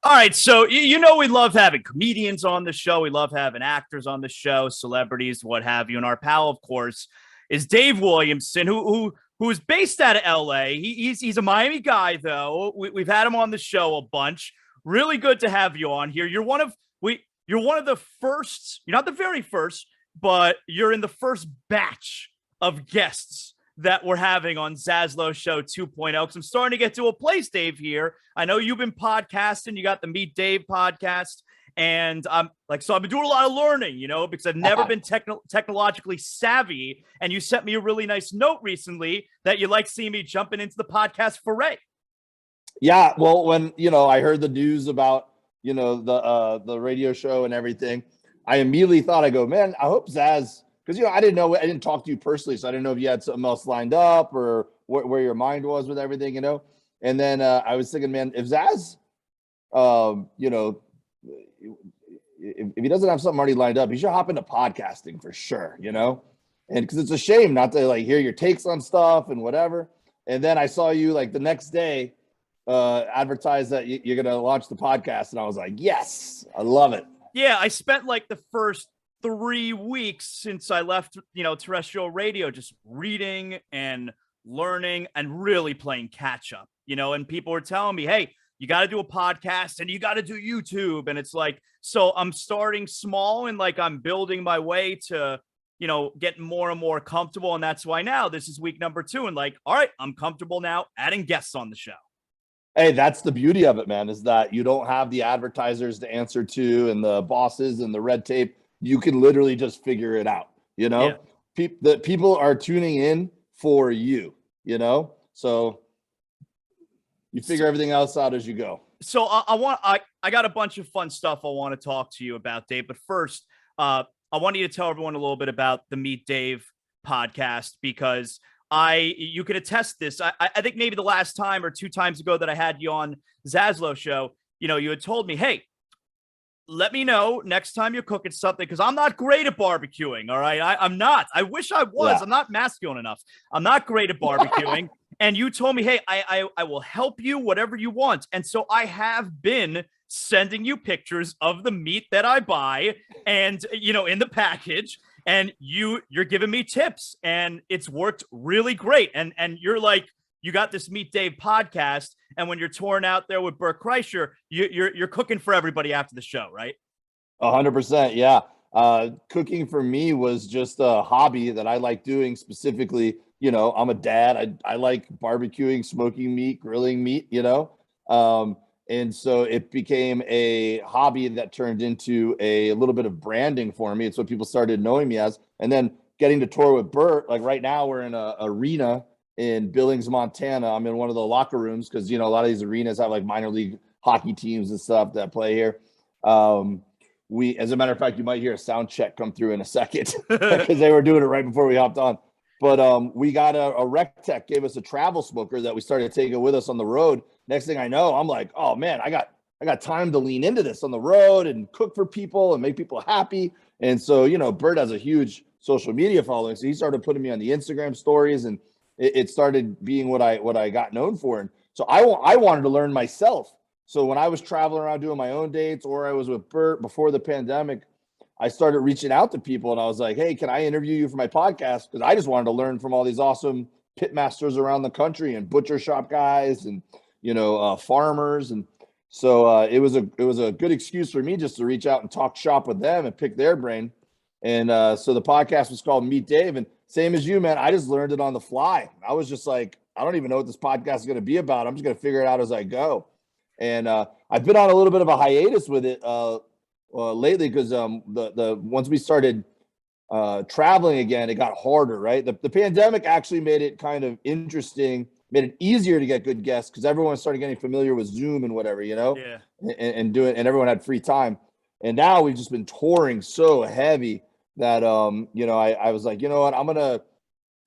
All right, so you know we love having comedians on the show. We love having actors on the show, celebrities, what have you. And our pal, of course, is Dave Williamson, who is based out of LA. He's a Miami guy, though. We've had him on the show a bunch. Really good to have you on here. You're one of the first. You're not the very first, but you're in the first batch of guests that we're having on ZASLOW Show 2.0. Because I'm starting to get to a place, Dave, here. I know you've been podcasting. You got the Meet Dave podcast. And so I've been doing a lot of learning, because I've never been technologically savvy. And you sent me a really nice note recently that you like seeing me jumping into the podcast foray. Yeah, well, when, I heard the news about, the radio show and everything, I immediately thought, I go, man, I hope Zaz, because, I didn't talk to you personally, so I didn't know if you had something else lined up or where your mind was with everything, And then I was thinking, man, if Zaz, if he doesn't have something already lined up, he should hop into podcasting for sure, And because it's a shame not to hear your takes on stuff and whatever. And then I saw you the next day advertise that you're going to launch the podcast. And I was like, yes, I love it. Yeah, I spent the first 3 weeks since I left, terrestrial radio, just reading and learning and really playing catch up, and people were telling me, hey, you got to do a podcast and you got to do YouTube. And it's so I'm starting small and I'm building my way to, getting more and more comfortable. And that's why now this is week number 2. And all right, I'm comfortable now adding guests on the show. Hey, that's the beauty of it, man, is that you don't have the advertisers to answer to and the bosses and the red tape. You can literally just figure it out, Yeah. People are tuning in for you, So you figure everything else out as you go. So I got a bunch of fun stuff I want to talk to you about, Dave. But first, I want you to tell everyone a little bit about the Meet Dave podcast, because you can attest this. I think maybe the last time or 2 times ago that I had you on ZASLOW Show, you had told me, hey, let me know next time you're cooking something, because I'm not great at barbecuing. All right. I'm not. I wish I was. Yeah. I'm not masculine enough. I'm not great at barbecuing. And you told me, hey, I will help you, whatever you want. And so I have been sending you pictures of the meat that I buy and, in the package. And you're giving me tips, and it's worked really great. And you're you got this Meet Dave podcast, and when you're touring out there with Bert Kreischer, you're cooking for everybody after the show, right? 100%, yeah. Cooking for me was just a hobby that I like doing specifically. I'm a dad. I like barbecuing, smoking meat, grilling meat, and so it became a hobby that turned into a little bit of branding for me. It's what people started knowing me as. And then getting to tour with Bert, right now we're in an arena in Billings, Montana. I'm in one of the locker rooms because, a lot of these arenas have minor league hockey teams and stuff that play here. As a matter of fact, you might hear a sound check come through in a second because they were doing it right before we hopped on. But we got a rec tech gave us a travel smoker that we started taking with us on the road. Next thing I know, I'm like, oh man, I got time to lean into this on the road and cook for people and make people happy. And so, Bert has a huge social media following. So he started putting me on the Instagram stories, and it started being what I got known for. And so I wanted to learn myself. So when I was traveling around doing my own dates, or I was with Bert before the pandemic, I started reaching out to people, and I was like, hey, can I interview you for my podcast? Because I just wanted to learn from all these awesome pit masters around the country and butcher shop guys and, farmers. And so it was a good excuse for me just to reach out and talk shop with them and pick their brain. And so the podcast was called Meet Dave. And same as you, man, I just learned it on the fly. I was just like, I don't even know what this podcast is going to be about. I'm just going to figure it out as I go. And I've been on a little bit of a hiatus with it lately because once we started traveling again, it got harder, right? The pandemic actually made it kind of interesting, made it easier to get good guests because everyone started getting familiar with Zoom and whatever, Yeah. and everyone had free time. And now we've just been touring so heavy that, I was like, you know what, I'm going to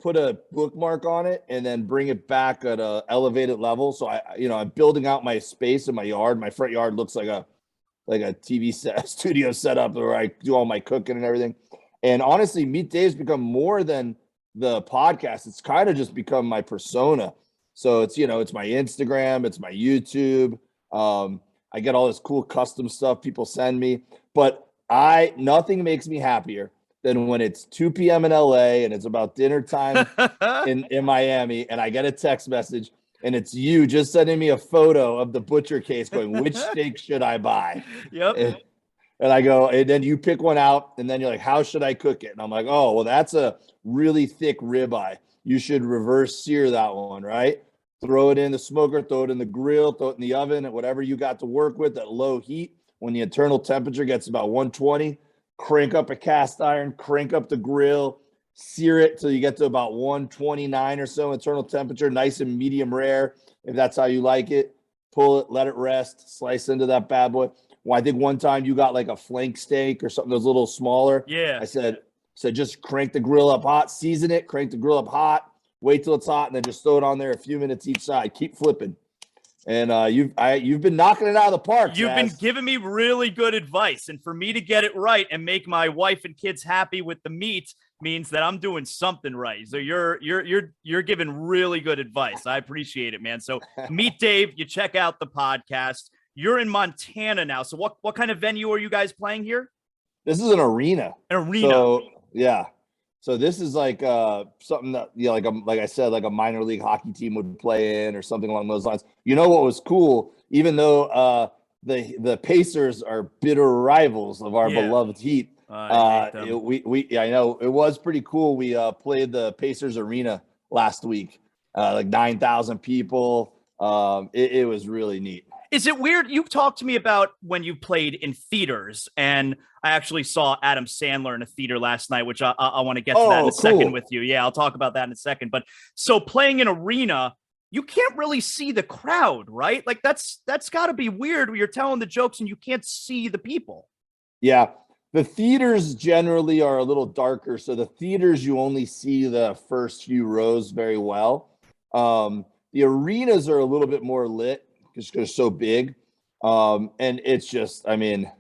put a bookmark on it and then bring it back at a elevated level. So I'm building out my space in my yard. My front yard looks like a TV studio setup where I do all my cooking and everything. And honestly, Meet Dave's become more than the podcast. It's kind of just become my persona. So it's, it's my Instagram, it's my YouTube. I get all this cool custom stuff people send me, but nothing makes me happier than when it's 2 p.m. in LA and it's about dinner time in Miami, and I get a text message and it's you just sending me a photo of the butcher case going, which steak should I buy? Yep. And I go, and then you pick one out, and then you're like, how should I cook it? And I'm like, oh, well, that's a really thick ribeye. You should reverse sear that one, right? Throw it in the smoker, throw it in the grill, throw it in the oven, and whatever you got to work with at low heat. When the internal temperature gets about 120, crank up a cast iron, crank up the grill, sear it till you get to about 129 or so internal temperature, nice and medium rare, if that's how you like it. Pull it, let it rest, slice into that bad boy. Well, I think one time you got like a flank steak or something that's a little smaller. Yeah. I said just crank the grill up hot, season it, crank the grill up hot, wait till it's hot, and then just throw it on there a few minutes each side. Keep flipping. And you've been knocking it out of the park. You've been giving me really good advice, and for me to get it right and make my wife and kids happy with the meat means that I'm doing something right. So you're giving really good advice. I appreciate it, man. So Meet Dave, you check out the podcast. You're in Montana now. So what kind of venue are you guys playing here? This is an arena. An arena. So yeah. So this is like something that like I said, like a minor league hockey team would play in or something along those lines. You know what was cool? Even though the Pacers are bitter rivals of our beloved Heat. I know it was pretty cool. We played the Pacers arena last week, like 9,000 people. It was really neat. Is it weird? You talked to me about when you played in theaters, and I actually saw Adam Sandler in a theater last night, which I want to get to that in a second with you. Yeah, I'll talk about that in a second. But so playing in arena, you can't really see the crowd, right? Like that's got to be weird when you're telling the jokes and you can't see the people. Yeah. The theaters generally are a little darker. So the theaters, you only see the first few rows very well. The arenas are a little bit more lit because they're so big. And it's just, I mean,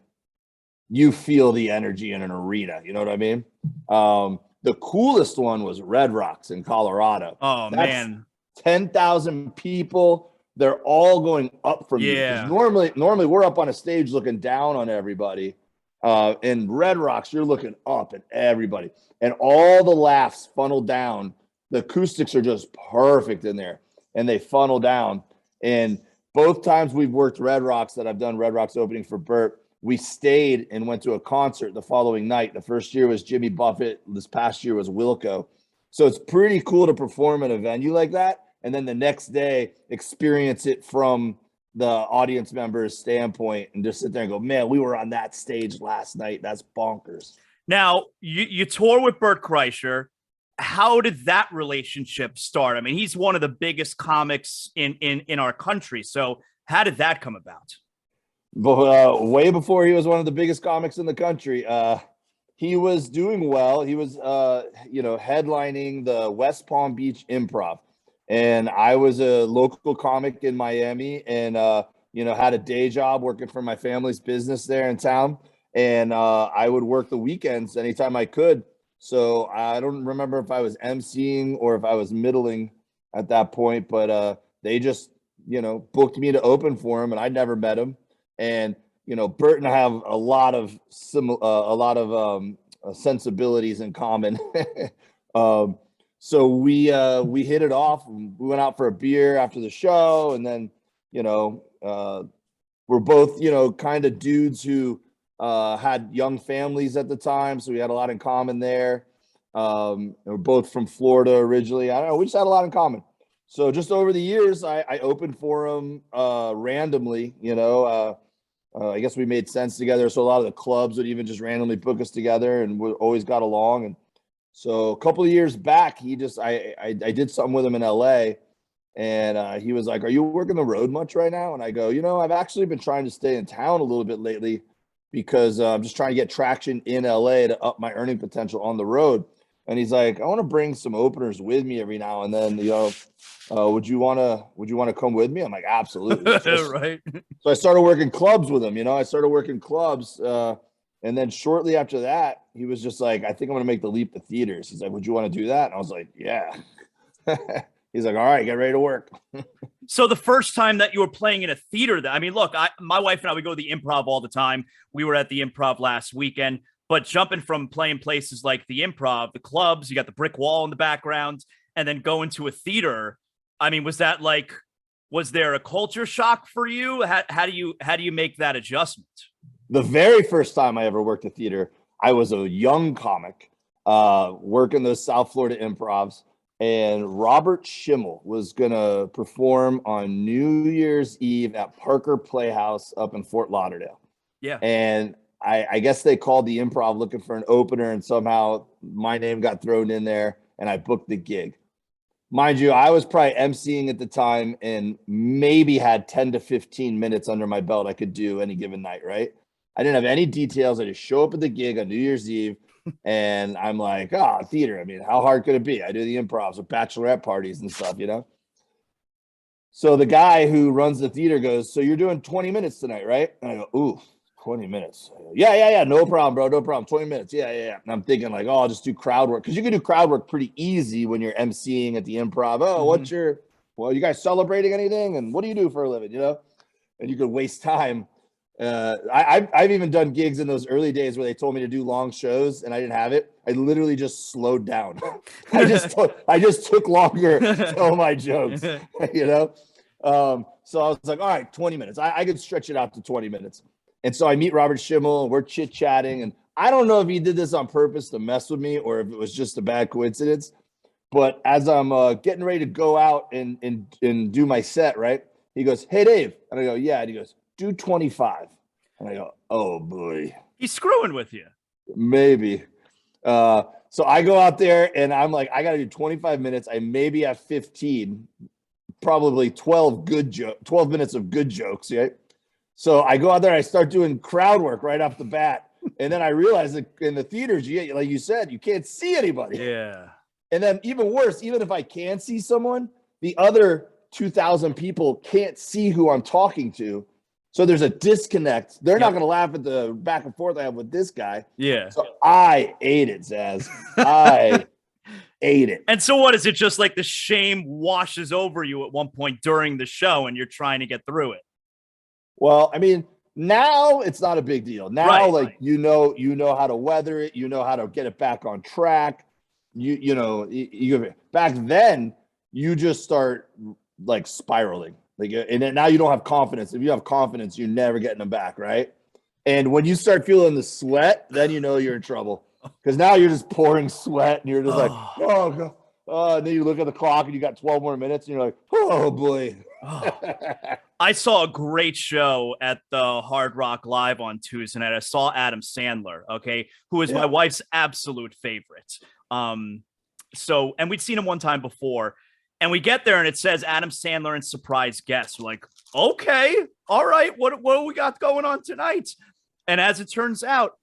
you feel the energy in an arena. You know what I mean? The coolest one was Red Rocks in Colorado. Oh, man. 10,000 people. They're all going up from you. Yeah. Normally we're up on a stage looking down on everybody. In Red Rocks, you're looking up at everybody. And all the laughs funnel down. The acoustics are just perfect in there. And they funnel down. And both times we've worked Red Rocks that I've done Red Rocks opening for Bert, we stayed and went to a concert the following night. The first year was Jimmy Buffett. This past year was Wilco. So it's pretty cool to perform in a venue like that. And then the next day, experience it from the audience member's standpoint and just sit there and go, man, we were on that stage last night. That's bonkers. Now, you tour with Bert Kreischer. How did that relationship start? I mean, he's one of the biggest comics in our country. So how did that come about? Way before he was one of the biggest comics in the country. He was doing well. He was, headlining the West Palm Beach Improv. And I was a local comic in Miami and, had a day job working for my family's business there in town. And I would work the weekends anytime I could. So I don't remember if I was emceeing or if I was middling at that point, but they just, booked me to open for him, and I'd never met him. And, Bert and I have a lot of sensibilities in common. So we hit it off. We went out for a beer after the show, and then, we're both, kind of dudes who had young families at the time, so we had a lot in common there. We're both from Florida originally. I don't know, we just had a lot in common. So just over the years, I opened for him randomly. I guess we made sense together. So a lot of the clubs would even just randomly book us together, and we always got along. And so a couple of years back, I did something with him in LA, and he was like, "Are you working the road much right now?" And I go, "I've actually been trying to stay in town a little bit lately because I'm just trying to get traction in LA to up my earning potential on the road." And he's like, "I want to bring some openers with me every now and then. Would you want to come with me?" I'm like, "Absolutely." Right. So I started working clubs with him. I started working clubs. And then shortly after that, he was just like, "I think I'm going to make the leap to theaters." He's like, "Would you want to do that?" And I was like, "Yeah." He's like, "All right, get ready to work." So the first time that you were playing in a theater, I mean, look, my wife and I, we go to the Improv all the time. We were at the Improv last weekend, but jumping from playing places like the Improv, the clubs, you got the brick wall in the background, and then going to a theater. I mean, was there a culture shock for you? How do you make that adjustment? The very first time I ever worked a theater, I was a young comic working those South Florida improvs. And Robert Schimmel was going to perform on New Year's Eve at Parker Playhouse up in Fort Lauderdale. Yeah. And I guess they called the Improv looking for an opener, and somehow my name got thrown in there, and I booked the gig. Mind you, I was probably emceeing at the time and maybe had 10 to 15 minutes under my belt I could do any given night, right? I didn't have any details. I just show up at the gig on New Year's Eve. And I'm like, theater. I mean, how hard could it be? I do the improvs with bachelorette parties and stuff, you know? So the guy who runs the theater goes, so you're doing 20 minutes tonight, right? And I go, ooh, 20 minutes. Go, yeah. No problem, bro. No problem. 20 minutes. Yeah. And I'm thinking like, I'll just do crowd work. Cause you can do crowd work pretty easy when you're emceeing at the Improv. You guys celebrating anything? And what do you do for a living? You know? And you could waste time. I've even done gigs in those early days where they told me to do long shows and I didn't have it. I literally just slowed down. I just took longer to tell my jokes, you know? So I was like, all right, 20 minutes. I could stretch it out to 20 minutes. And so I meet Robert Schimmel and we're chit-chatting. And I don't know if he did this on purpose to mess with me or if it was just a bad coincidence. But as I'm getting ready to go out and do my set, right? He goes, hey, Dave. And I go, yeah. And he goes, do 25. And I go, oh boy. He's screwing with you. Maybe. So I go out there and I'm like, I got to do 25 minutes. I maybe have 15, probably 12 minutes of good jokes. Right. So I go out there and I start doing crowd work right off the bat. And then I realize that in the theaters, like you said, you can't see anybody. Yeah. And then even worse, even if I can see someone, the other 2,000 people can't see who I'm talking to. So there's a disconnect. They're not going to laugh at the back and forth I have with this guy. Yeah. So I ate it, Zaz. I ate it. And so what is it? Just like the shame washes over you at one point during the show and you're trying to get through it? Well, I mean, now it's not a big deal. Now, you know how to weather it. You know how to get it back on track. You back then, you just start like spiraling. And then now you don't have confidence. If you have confidence, you're never getting them back, right? And when you start feeling the sweat, then you know you're in trouble. Because now you're just pouring sweat and you're just like, oh, God. And then you look at the clock and you got 12 more minutes and you're like, oh, boy. I saw a great show at the Hard Rock Live on Tuesday night. I saw Adam Sandler, who is my wife's absolute favorite. And we'd seen him one time before. And we get there and it says Adam Sandler and surprise guest. We're like, okay, all right. What do we got going on tonight? And as it turns out,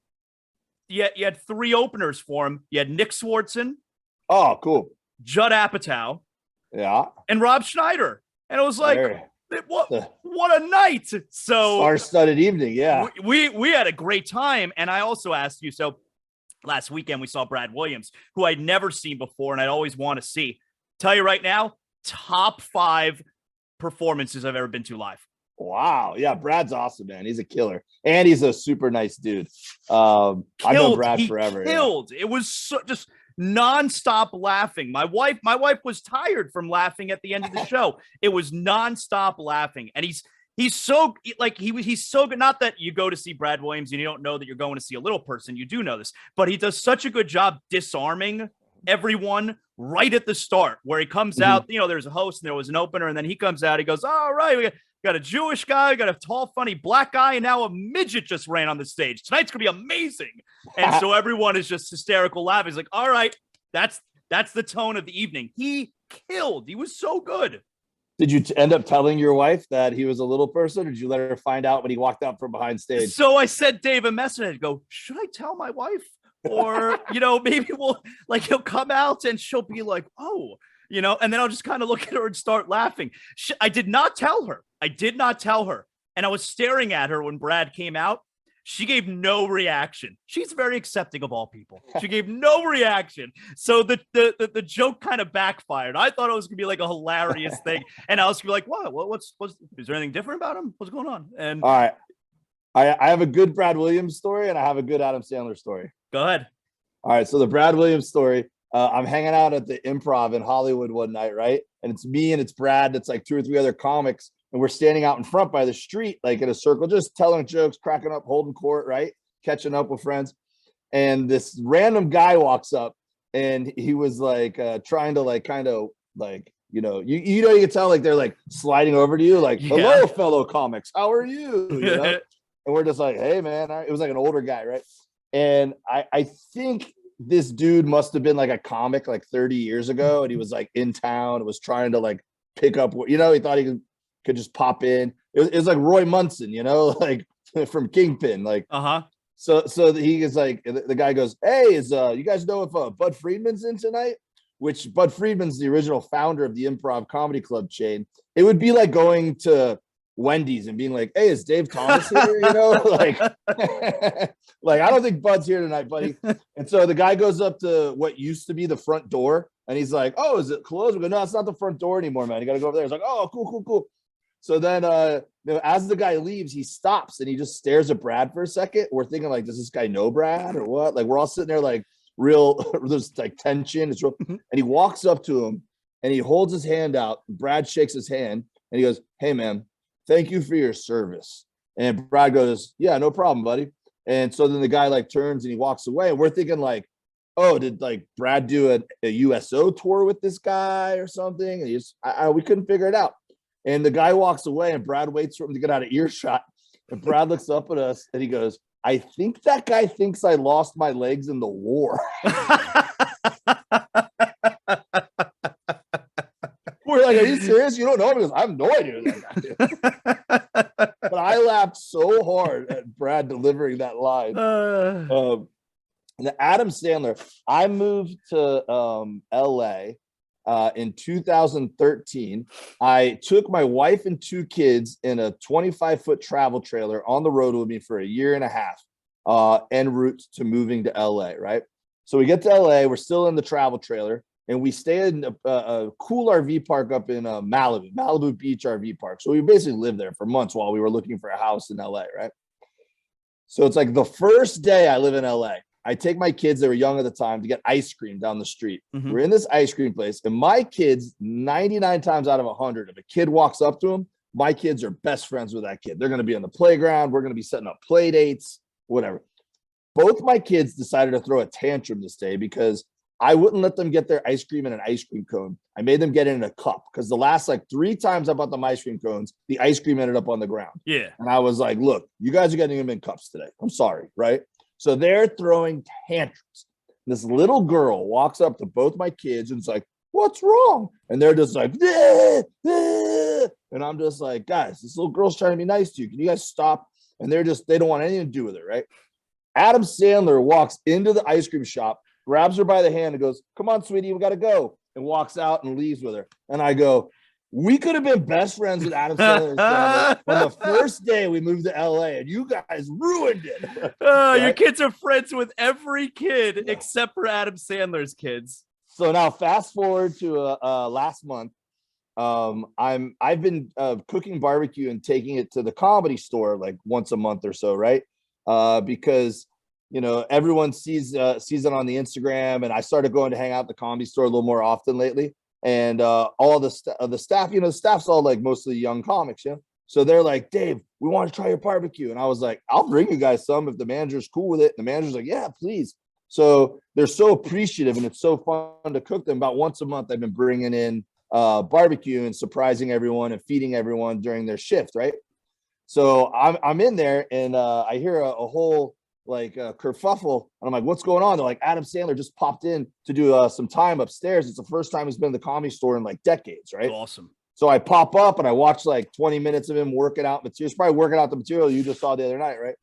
you had three openers for him. You had Nick Swartzen. Oh, cool. Judd Apatow. Yeah. And Rob Schneider. And it was like, what a night. So star-studded evening. Yeah. We had a great time. And I also asked you, so last weekend we saw Brad Williams, who I'd never seen before and I'd always want to see. Tell you right now, top 5 performances I've ever been to live. Wow. Yeah, Brad's awesome, man. He's a killer. And he's a super nice dude. I've known Brad forever. Killed. Yeah. It was just nonstop laughing. My wife was tired from laughing at the end of the show. It was nonstop laughing. And he's so he's so good. Not that you go to see Brad Williams and you don't know that you're going to see a little person. You do know this, but he does such a good job disarming everyone right at the start where he comes out, there's a host and there was an opener and then he comes out, he goes, all right, we got a Jewish guy, got a tall, funny black guy, and now a midget just ran on the stage. Tonight's gonna be amazing. And so everyone is just hysterical laughing. He's like, all right, that's the tone of the evening. He killed. He was so good. Did you end up telling your wife that he was a little person, or did you let her find out when he walked out from behind stage? So I sent Dave a message and I'd go, should I tell my wife? Or, maybe he'll come out and she'll be like, oh, and then I'll just kind of look at her and start laughing. I did not tell her. And I was staring at her when Brad came out. She gave no reaction. She's very accepting of all people. She gave no reaction. So the joke kind of backfired. I thought it was gonna be like a hilarious thing, and I was gonna be like, what's is there anything different about him? What's going on? And all right, I have a good Brad Williams story, and I have a good Adam Sandler story. Go ahead. All right, so the Brad Williams story. I'm hanging out at the Improv in Hollywood one night, right? And it's me and it's Brad. It's like 2 or 3 other comics. And we're standing out in front by the street, like in a circle, just telling jokes, cracking up, holding court, right? Catching up with friends. And this random guy walks up and he was like trying to like kind of like, you can tell like they're like sliding over to you, like, hello, fellow comics. How are you? You know? And we're just like, hey, man. It was like an older guy, right? And I think this dude must have been like a comic like 30 years ago. And he was like in town, was trying to like pick up, he thought he could just pop in. It was like Roy Munson, like from Kingpin. Like, So he is like, the guy goes, hey, you guys know if Bud Friedman's in tonight? Which Bud Friedman's the original founder of the Improv Comedy Club chain. It would be like going to Wendy's and being like, hey, is Dave Thomas here? Like, like, I don't think Bud's here tonight, buddy. And so the guy goes up to what used to be the front door and he's like, oh, is it closed? We go, no, it's not the front door anymore, man. You got to go over there. It's like, oh, cool. So then as the guy leaves, he stops and he just stares at Brad for a second. We're thinking like, does this guy know Brad or what? Like, we're all sitting there like there's like tension. It's real. And he walks up to him and he holds his hand out. Brad shakes his hand and he goes, hey, man, thank you for your service. And Brad goes, yeah, no problem, buddy. And so then the guy like turns and he walks away. And we're thinking like, oh, did like Brad do a USO tour with this guy or something? And we couldn't figure it out. And the guy walks away and Brad waits for him to get out of earshot. And Brad looks up at us and he goes, I think that guy thinks I lost my legs in the war. We're like, are you serious? You don't know him? He goes, I have no idea who that guy is. But I laughed so hard at Brad delivering that line. The Adam Sandler, I moved to LA in 2013. I took my wife and 2 kids in a 25-foot travel trailer on the road with me for a year and a half, en route to moving to LA, right? So we get to LA, we're still in the travel trailer, and we stayed in a cool RV park up in Malibu Beach RV park. So we basically lived there for months while we were looking for a house in LA, right? So it's like the first day I live in LA, I take my kids, they were young at the time, to get ice cream down the street. Mm-hmm. We're in this ice cream place, and my kids, 99 times out of 100, if a kid walks up to them, my kids are best friends with that kid. They're going to be on the playground. We're going to be setting up play dates, whatever. Both my kids decided to throw a tantrum this day because I wouldn't let them get their ice cream in an ice cream cone. I made them get it in a cup because the last like 3 times I bought them ice cream cones, the ice cream ended up on the ground. Yeah. And I was like, look, you guys are getting them in cups today. I'm sorry, right? So they're throwing tantrums. This little girl walks up to both my kids and is like, what's wrong? And they're just like, eh, eh. And I'm just like, guys, this little girl's trying to be nice to you. Can you guys stop? And they don't want anything to do with it, right? Adam Sandler walks into the ice cream shop, grabs her by the hand and goes, come on, sweetie, we got to go. And walks out and leaves with her. And I go, we could have been best friends with Adam Sandler on the first day we moved to LA, and you guys ruined it. Right? Your kids are friends with every kid except for Adam Sandler's kids. So now fast forward to last month. I've been cooking barbecue and taking it to the Comedy Store like once a month or so, right? Because everyone sees it on the Instagram, and I started going to hang out at the Comedy Store a little more often lately. And all the staff, the staff's all like mostly young comics, so they're like, Dave, we want to try your barbecue. And I was like, I'll bring you guys some if the manager's cool with it. And the manager's like, yeah, please. So they're so appreciative, and it's so fun to cook them. About once a month, I've been bringing in barbecue and surprising everyone and feeding everyone during their shift, right? So I'm in there, and I hear a whole like kerfuffle, and I'm like, what's going on? They're like, Adam Sandler just popped in to do some time upstairs. It's the first time he's been in the Comedy Store in like decades, right? Awesome. So I pop up and I watch like 20 minutes of him working out material. He's probably working out the material you just saw the other night, right?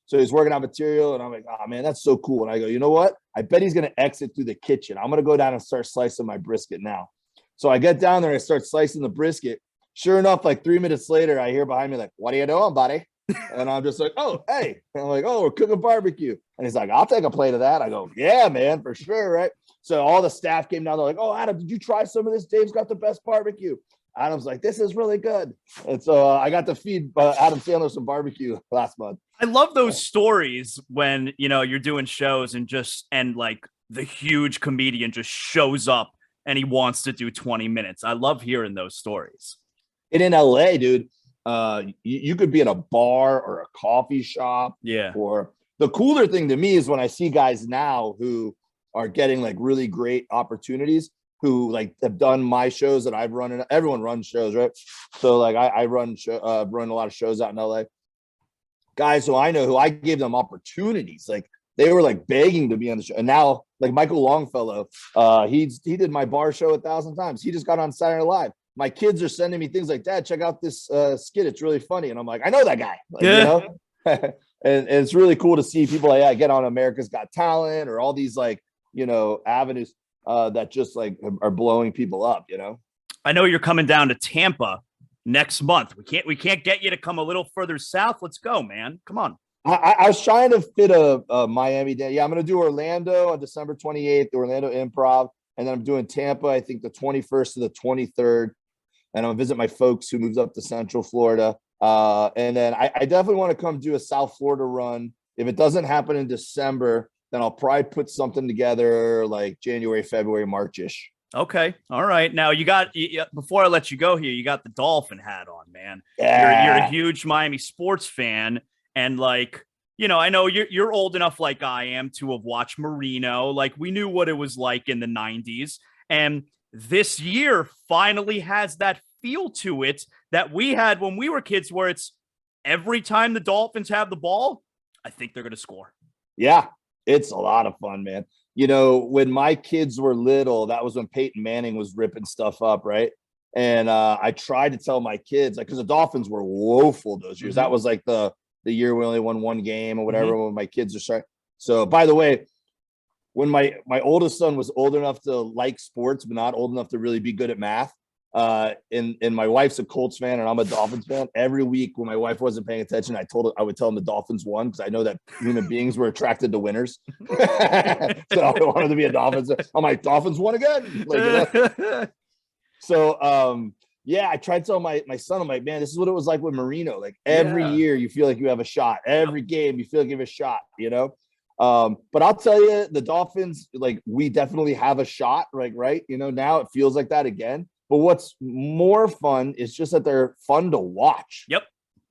So he's working out material, and I'm like, oh man, that's so cool. And I go, you know what? I bet he's gonna exit through the kitchen. I'm gonna go down and start slicing my brisket now. So I get down there and I start slicing the brisket. Sure enough, like 3 minutes later, I hear behind me like, what are you doing, buddy? And I'm just like, oh, hey. And I'm like, oh, we're cooking barbecue. And he's like, I'll take a plate of that. I go, yeah, man, for sure, right? So all the staff came down. They're like, oh, Adam, did you try some of this? Dave's got the best barbecue. Adam's like, this is really good. And so I got to feed Adam Sandler some barbecue last month. I love those stories when, you're doing shows and like the huge comedian just shows up and he wants to do 20 minutes. I love hearing those stories. And in LA, dude, you could be in a bar or a coffee shop. Yeah. Or the cooler thing to me is when I see guys now who are getting like really great opportunities, who like have done my shows that I've run. And everyone runs shows, right? So like I run a lot of shows out in LA. Guys who I know who I gave them opportunities, like they were like begging to be on the show. And now like Michael Longfellow, he did my bar show 1,000 times. He just got on Saturday Night Live. My kids are sending me things like, Dad, check out this skit. It's really funny. And I'm like, I know that guy. Like, yeah. and it's really cool to see people like get on America's Got Talent or all these like, avenues that just like are blowing people up, I know you're coming down to Tampa next month. We can't get you to come a little further south. Let's go, man. Come on. I was trying to fit a Miami day. Yeah, I'm going to do Orlando on December 28th, the Orlando Improv. And then I'm doing Tampa, I think the 21st to the 23rd. And I'm going to visit my folks who moved up to Central Florida. And then I definitely want to come do a South Florida run. If it doesn't happen in December, then I'll probably put something together like January, February, March-ish. Okay. All right. Now before I let you go here, you got the Dolphin hat on, man. Yeah. You're a huge Miami sports fan. And like, I know you're old enough like I am to have watched Marino. Like we knew what it was like in the 90s. And this year finally has that feel to it that we had when we were kids, where it's every time the Dolphins have the ball, I think they're going to score. Yeah. It's a lot of fun, man. When my kids were little, that was when Peyton Manning was ripping stuff up, right? And I tried to tell my kids, like, because the Dolphins were woeful those years. Mm-hmm. That was like the year we only won one game or whatever. Mm-hmm. When my kids are starting. So, by the way, when my oldest son was old enough to like sports, but not old enough to really be good at math, and my wife's a Colts fan and I'm a Dolphins fan. Every week when my wife wasn't paying attention, I would tell him the Dolphins won, because I know that human beings were attracted to winners. So I wanted to be a Dolphins. I'm like, Dolphins won again. Like, So yeah, I tried to tell my son, I'm like, man, this is what it was like with Marino. Like every year you feel like you have a shot. Every game you feel like you have a shot, But I'll tell you, the Dolphins, like, we definitely have a shot, like, right? Now it feels like that again. But what's more fun is just that they're fun to watch. Yep.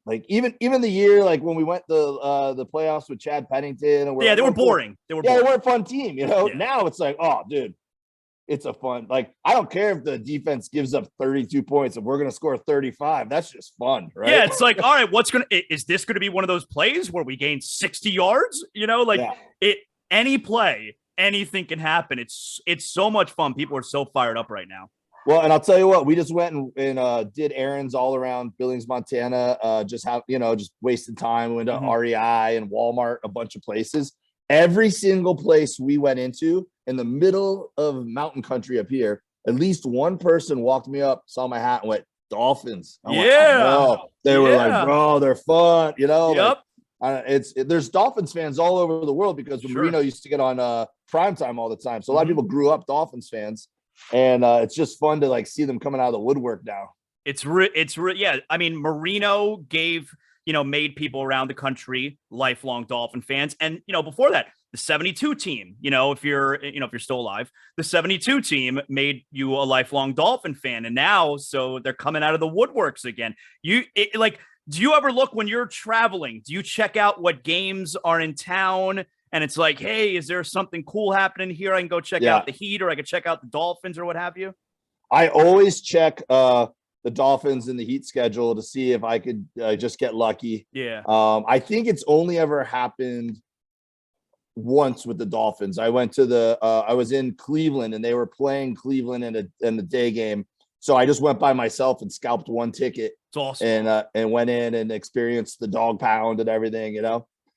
Like even the year, like when we went to the playoffs with Chad Pennington, and they were boring. They were a fun team. Now it's like, oh, dude, it's a fun. Like I don't care if the defense gives up 32 points and we're gonna score 35. That's just fun, right? Yeah, it's like, all right, is this gonna be one of those plays where we gain 60 yards? Any play, anything can happen. It's so much fun. People are so fired up right now. Well, and I'll tell you what, we just went and did errands all around Billings, Montana. Just wasted time. We went to REI and Walmart, a bunch of places. Every single place we went into in the middle of mountain country up here, at least one person walked me up, saw my hat, and went, Dolphins. They were like, bro, they're fun. Yep. There's Dolphins fans all over the world, because Marino used to get on primetime all the time. So a lot of people grew up Dolphins fans. And it's just fun to like see them coming out of the woodwork now. Yeah. I mean, Marino made people around the country lifelong Dolphin fans. And, before that, the 72 team, if you're still alive, the 72 team made you a lifelong Dolphin fan. And now, so they're coming out of the woodworks again. Do you ever look when you're traveling? Do you check out what games are in town? And it's like, hey, is there something cool happening here? I can go check out the Heat, or I can check out the Dolphins, or what have you. I always check the Dolphins and the Heat schedule to see if I could just get lucky. Yeah. I think it's only ever happened once with the Dolphins. I went to I was in Cleveland and they were playing Cleveland in the day game. So I just went by myself and scalped one ticket. It's awesome. And went in and experienced the dog pound and everything,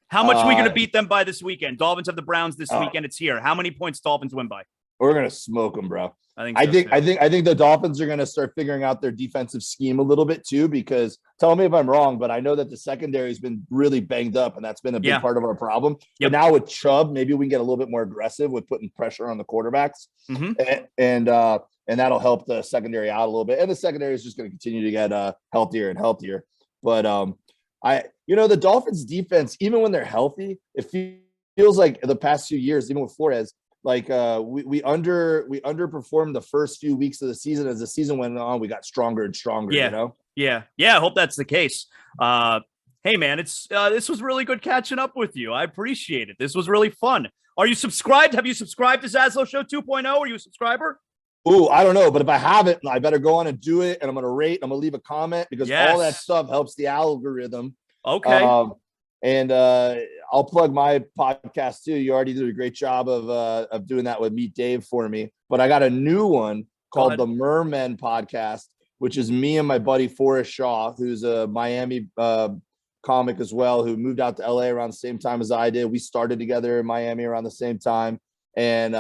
How much are we going to beat them by this weekend? Dolphins have the Browns this weekend. It's here. How many points Dolphins win by? We're gonna smoke them, bro. I think. I think the Dolphins are gonna start figuring out their defensive scheme a little bit too. Because tell me if I'm wrong, but I know that the secondary has been really banged up, and that's been a big part of our problem. But now with Chubb, maybe we can get a little bit more aggressive with putting pressure on the quarterbacks, and that'll help the secondary out a little bit. And the secondary is just going to continue to get healthier and healthier. But the Dolphins defense, even when they're healthy, it feels like the past few years, even with Flores, like we underperformed the first few weeks of the season. As the season went on, we got stronger and stronger. Yeah. I hope that's the case. Hey man, this was really good catching up with you. I appreciate it. This was really fun. Are you subscribed? Have you subscribed to ZASLOW Show 2.0? Are you a subscriber? Ooh, I don't know, but if I haven't, I better go on and do it, and I'm going to rate. I'm going to leave a comment because all that stuff helps the algorithm. Okay. And I'll plug my podcast too. You already did a great job of doing that with Meet Dave for me. But I got a new one called the Mermen Podcast, which is me and my buddy Forrest Shaw, who's a Miami comic as well, who moved out to LA around the same time as I did. We started together in Miami around the same time, and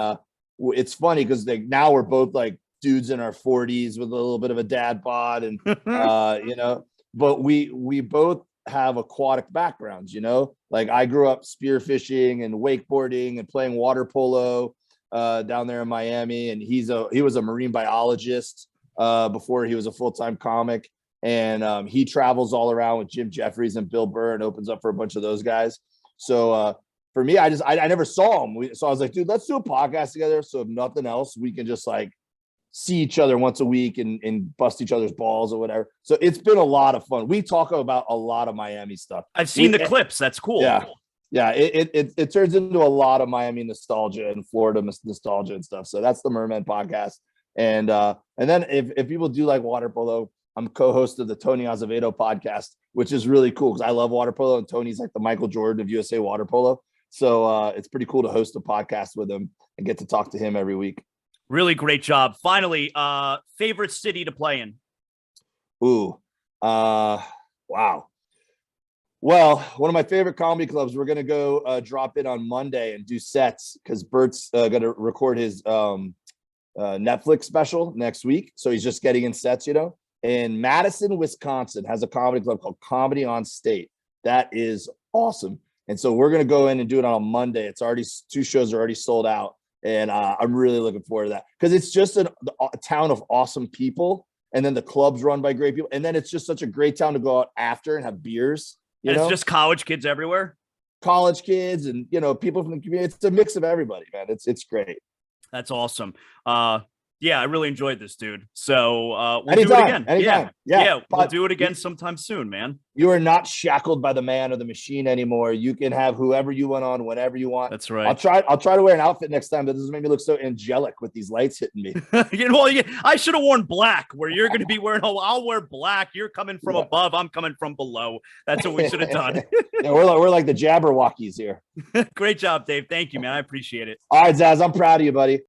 it's funny because now we're both like dudes in our 40s with a little bit of a dad bod, and but we both have aquatic backgrounds, like I grew up spearfishing and wakeboarding and playing water polo down there in Miami, and he was a marine biologist before he was a full-time comic, and he travels all around with Jim Jeffries and Bill Burr and opens up for a bunch of those guys. So for me, I never saw him. So I was like, dude, let's do a podcast together. So if nothing else, we can just like see each other once a week and bust each other's balls or whatever. So it's been a lot of fun. We talk about a lot of Miami stuff. I've seen the clips. That's cool. Yeah. It turns into a lot of Miami nostalgia and Florida nostalgia and stuff. So that's the Merman Podcast. And then if people do like water polo, I'm co-host of the Tony Azevedo podcast, which is really cool because I love water polo, and Tony's like the Michael Jordan of USA water polo. So it's pretty cool to host a podcast with him and get to talk to him every week. Really great job. Finally, favorite city to play in? Ooh, wow. Well, one of my favorite comedy clubs, we're going to go drop in on Monday and do sets because Bert's going to record his Netflix special next week. So he's just getting in sets, And Madison, Wisconsin has a comedy club called Comedy on State. That is awesome. And so we're going to go in and do it on a Monday. It's already 2 shows are already sold out. And I'm really looking forward to that because it's just a town of awesome people. And then the club's run by great people. And then it's just such a great town to go out after and have beers. And it's just college kids everywhere. College kids and, people from the community. It's a mix of everybody, man. It's great. That's awesome. Yeah, I really enjoyed this, dude. So we'll anytime, do it again. Anytime. Yeah, we'll do it again sometime soon, man. You are not shackled by the man or the machine anymore. You can have whoever you want on whenever you want. That's right. I'll try to wear an outfit next time that doesn't make me look so angelic with these lights hitting me. I should have worn black where you're going to be wearing. I'll wear black. You're coming from above. I'm coming from below. That's what we should have done. Yeah, we're like the Jabberwockies here. Great job, Dave. Thank you, man. I appreciate it. All right, Zaz, I'm proud of you, buddy.